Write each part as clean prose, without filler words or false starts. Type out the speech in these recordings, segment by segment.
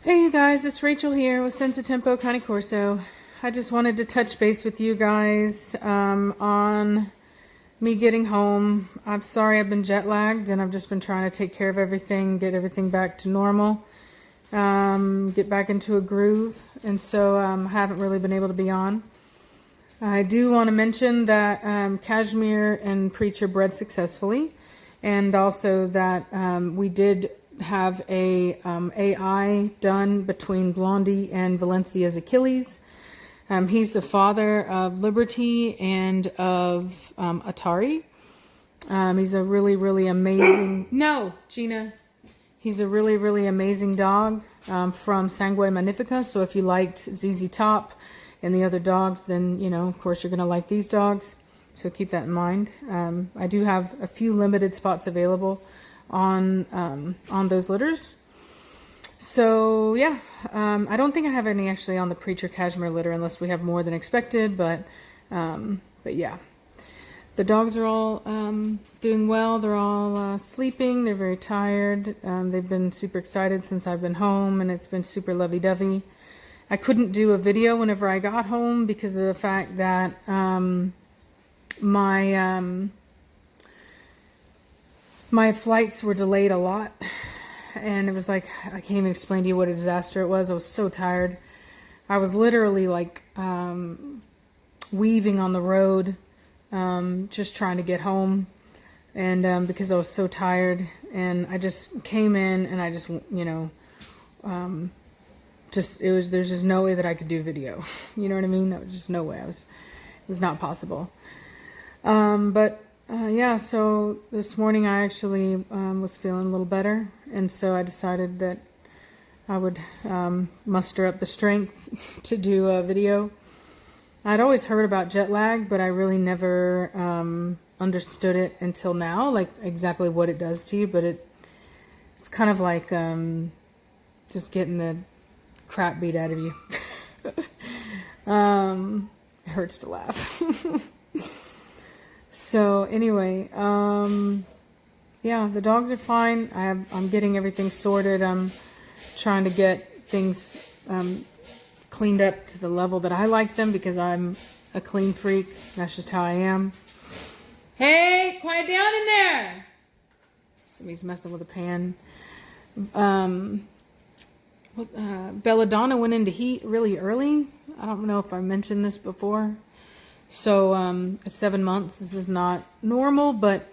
Hey you guys, it's Rachel here with Senza Tempo Cane Corso. I just wanted to touch base with you guys on me getting home. I'm sorry I've been jet lagged and I've just been trying to take care of everything, get everything back to normal, get back into a groove, and so I haven't really been able to be on. I do want to mention that Cashmere and Preacher bred successfully, and also that we did have a AI done between Blondie and Valencia's Achilles. He's the father of Liberty and of Atari. He's a really, really amazing... No, Gina. He's a really, really amazing dog from Sangue Magnifica. So if you liked ZZ Top and the other dogs, then, you know, of course, you're going to like these dogs. So keep that in mind. I do have a few limited spots available on those litters. So yeah, I don't think I have any actually on the Preacher Cashmere litter unless we have more than expected, but yeah. The dogs are all doing well. They're all sleeping. They're very tired. They've been super excited since I've been home, and it's been super lovey-dovey. I couldn't do a video whenever I got home because of the fact that my flights were delayed a lot, and it was like, I can't even explain to you what a disaster it was. I was so tired. I was literally like weaving on the road, just trying to get home, and because I was so tired, and I just came in and I just, you know, there's just no way that I could do video. You know what I mean? There was just no way. It was not possible. Yeah, so this morning I actually was feeling a little better, and so I decided that I would muster up the strength to do a video. I'd always heard about jet lag, but I really never understood it until now, like exactly what it does to you, but it's kind of like just getting the crap beat out of you. It hurts to laugh. So anyway, yeah, the dogs are fine. I'm getting everything sorted. I'm trying to get things cleaned up to the level that I like them because I'm a clean freak. That's just how I am. Hey, quiet down in there. Somebody's messing with a pan. Belladonna went into heat really early. I don't know if I mentioned this before. So at 7 months, this is not normal, but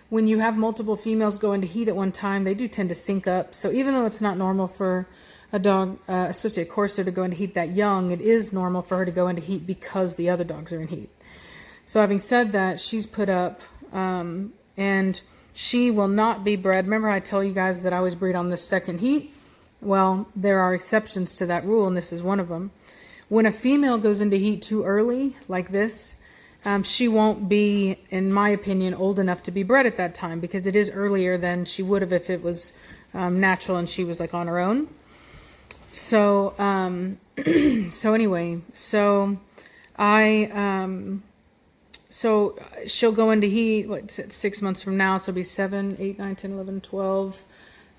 when you have multiple females go into heat at one time, they do tend to sync up. So even though it's not normal for a dog, especially a Corso, to go into heat that young, it is normal for her to go into heat because the other dogs are in heat. So having said that, she's put up, and she will not be bred. Remember I tell you guys that I always breed on the second heat? Well, there are exceptions to that rule, and this is one of them. When a female goes into heat too early, like this, she won't be, in my opinion, old enough to be bred at that time because it is earlier than she would have if it was natural and she was like on her own. So, so anyway, so so she'll go into heat, what's it, 6 months from now, so it'll be 7, 8, 9, 10, 11, 12,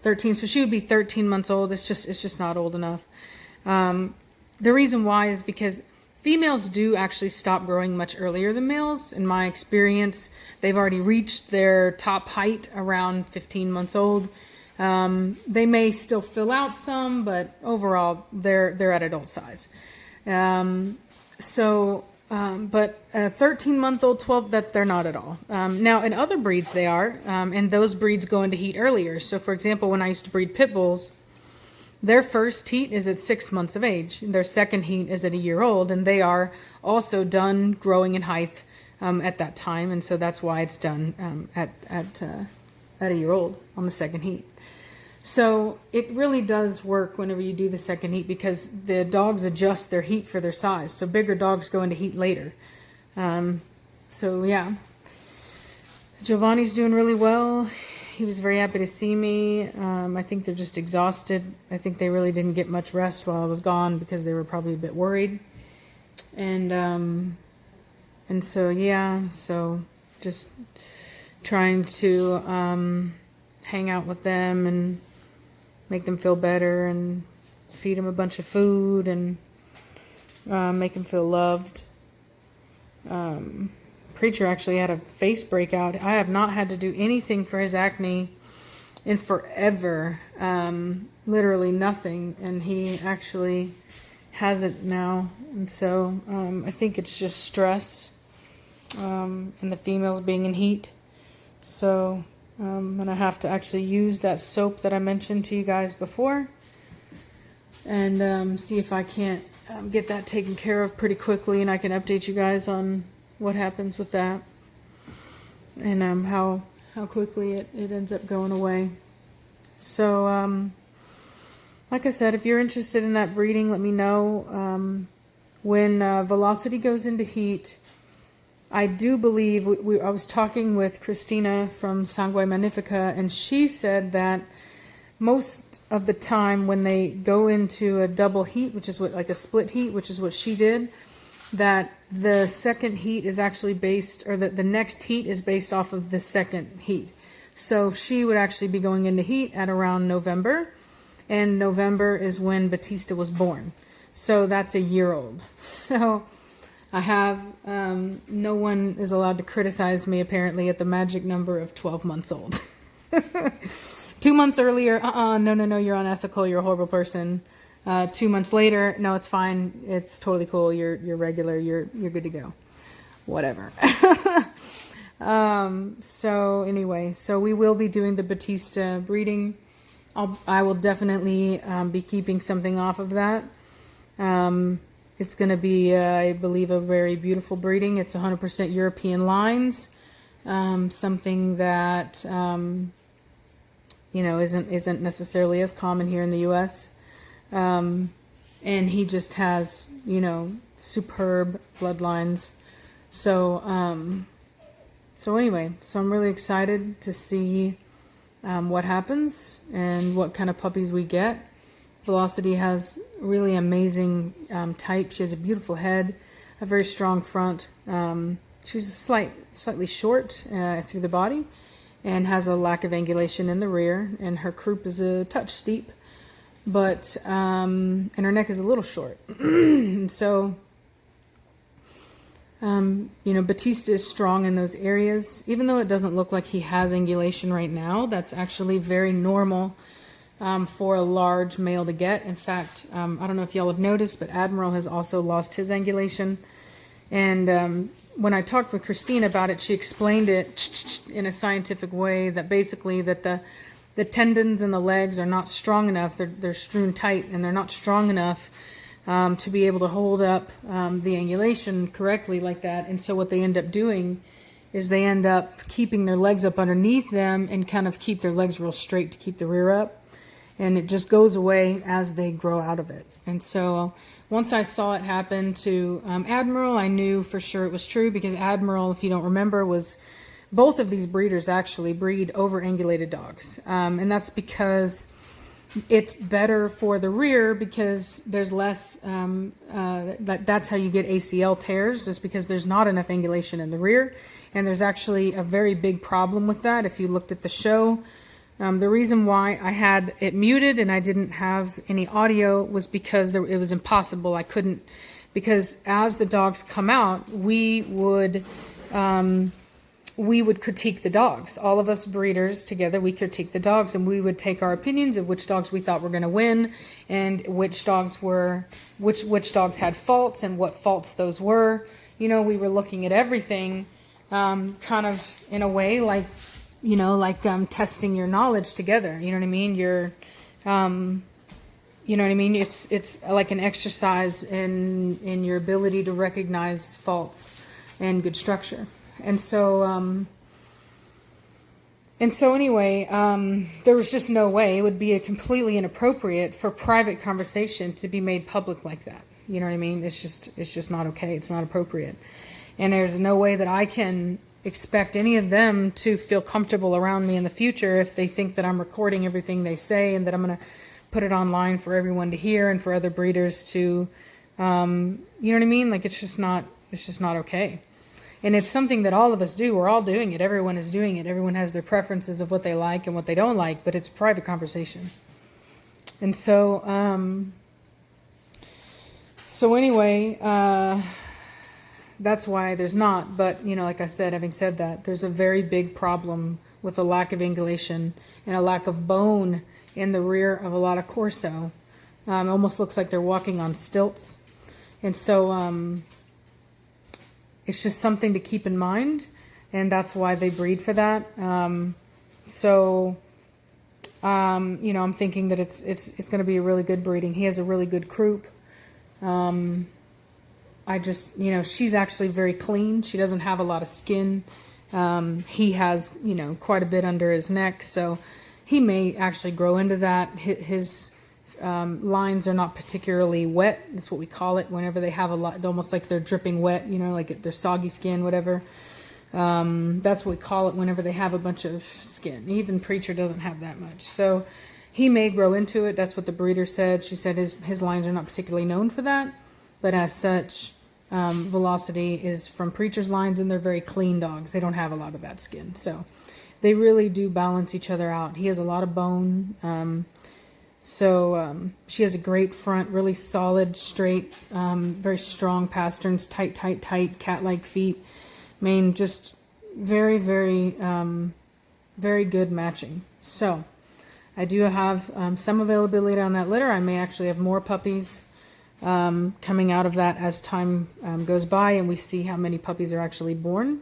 13. So she would be 13 months old. It's just not old enough. The reason why is because females do actually stop growing much earlier than males. In my experience, they've already reached their top height around 15 months old. They may still fill out some, but overall, they're at adult size. But a 13-month-old, 12, that they're not at all. Now, in other breeds, they are, and those breeds go into heat earlier. So, for example, when I used to breed pit bulls, their first heat is at 6 months of age. Their second heat is at a year old, and they are also done growing in height at that time, and so that's why it's done at a year old on the second heat. So it really does work whenever you do the second heat because the dogs adjust their heat for their size. So bigger dogs go into heat later. So yeah, Giovanni's doing really well. He was very happy to see me. I think they're just exhausted. I think they really didn't get much rest while I was gone because they were probably a bit worried. And so, yeah, so just trying to hang out with them and make them feel better and feed him a bunch of food and make him feel loved. Preacher actually had a face breakout. I have not had to do anything for his acne in forever. Literally nothing. And he actually has it now. And so I think it's just stress and the females being in heat. So and I have to actually use that soap that I mentioned to you guys before and see if I can't get that taken care of pretty quickly, and I can update you guys on what happens with that and how quickly it ends up going away. So like I said, if you're interested in that breeding, let me know. When velocity goes into heat, I do believe, I was talking with Christina from Sangue Magnifica, and she said that most of the time when they go into a double heat, which is what, like a split heat, which is what she did, that the second heat is actually based, or the next heat is based off of the second heat. So she would actually be going into heat at around November, and November is when Batista was born. So that's a year old. So I have, no one is allowed to criticize me apparently at the magic number of 12 months old. 2 months earlier, no, you're unethical, you're a horrible person. 2 months later, no, it's fine, it's totally cool, you're regular, you're good to go. Whatever. So anyway, so we will be doing the Batista breeding. I will definitely be keeping something off of that. It's going to be, I believe, a very beautiful breeding. It's 100% European lines, something that isn't necessarily as common here in the U.S. And he just has superb bloodlines. So anyway, so I'm really excited to see what happens and what kind of puppies we get. Velocity has really amazing type. She has a beautiful head, a very strong front. She's slightly short through the body and has a lack of angulation in the rear, and her croup is a touch steep, but and her neck is a little short. So Batista is strong in those areas. Even though it doesn't look like he has angulation right now, that's actually very normal for a large male to get. In fact, I don't know if y'all have noticed, but Admiral has also lost his angulation. And when I talked with Christine about it, she explained it in a scientific way that basically that the tendons and the legs are not strong enough. They're strewn tight, and they're not strong enough to be able to hold up the angulation correctly like that. And so what they end up doing is they end up keeping their legs up underneath them and kind of keep their legs real straight to keep the rear up. And it just goes away as they grow out of it. And so once I saw it happen to Admiral, I knew for sure it was true, because Admiral, if you don't remember, was both of these breeders actually breed over-angulated dogs. And that's because it's better for the rear, because there's less, that's how you get ACL tears, is because there's not enough angulation in the rear. And there's actually a very big problem with that. If you looked at the show, the reason why I had it muted and I didn't have any audio was because it was impossible. I couldn't, because as the dogs come out, we would critique the dogs. All of us breeders together, we critique the dogs, and we would take our opinions of which dogs we thought were going to win, and which dogs had faults and what faults those were. We were looking at everything kind of in a way like testing your knowledge together. You know what I mean? It's like an exercise in your ability to recognize faults and good structure. And so anyway, there was just no way. It would be completely inappropriate for private conversation to be made public like that. You know what I mean? It's just not okay. It's not appropriate. And there's no way that I can expect any of them to feel comfortable around me in the future if they think that I'm recording everything they say and that I'm going to put it online for everyone to hear and for other breeders to, you know what I mean? Like, it's just not okay. And it's something that all of us do. We're all doing it. Everyone is doing it. Everyone has their preferences of what they like and what they don't like, but it's private conversation. And so, So anyway, that's why there's not. But, you know, like I said, having said that, there's a very big problem with a lack of angulation and a lack of bone in the rear of a lot of Corso. It almost looks like they're walking on stilts. And so it's just something to keep in mind. And that's why they breed for that. You know, I'm thinking that it's going to be a really good breeding. He has a really good croup. I just, you know, she's actually very clean. She doesn't have a lot of skin. He has, you know, quite a bit under his neck, so he may actually grow into that. His lines are not particularly wet. That's what we call it whenever they have a lot, almost like they're dripping wet, you know, like they're soggy skin, whatever. That's what we call it whenever they have a bunch of skin. Even Preacher doesn't have that much. So he may grow into it. That's what the breeder said. She said his lines are not particularly known for that. But as such, Velocity is from Preacher's lines, and they're very clean dogs. They don't have a lot of that skin. So they really do balance each other out. He has a lot of bone. She has a great front, really solid, straight, very strong pasterns, tight, cat-like feet. Mane, just very, very, very good matching. So I do have some availability on that litter. I may actually have more puppies coming out of that as time goes by and we see how many puppies are actually born.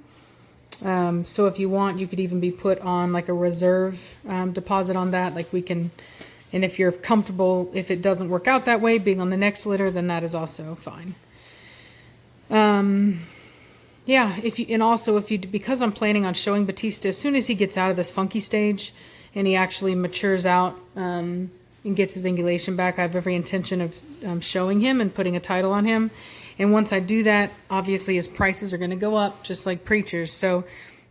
So if you want, you could even be put on like a reserve deposit on that. Like we can, and if you're comfortable, if it doesn't work out that way, being on the next litter, then that is also fine. Yeah, because I'm planning on showing Batista as soon as he gets out of this funky stage and he actually matures out and gets his angulation back, I have every intention of showing him and putting a title on him. And once I do that, obviously his prices are going to go up just like Preacher's. So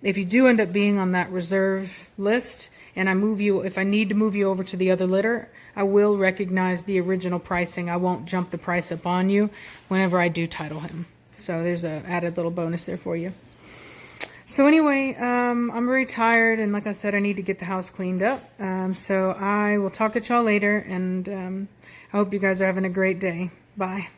if you do end up being on that reserve list and if I need to move you over to the other litter, I will recognize the original pricing. I won't jump the price up on you whenever I do title him. So there's an added little bonus there for you. So anyway, I'm very tired, and like I said, I need to get the house cleaned up. So I will talk to y'all later, and I hope you guys are having a great day. Bye.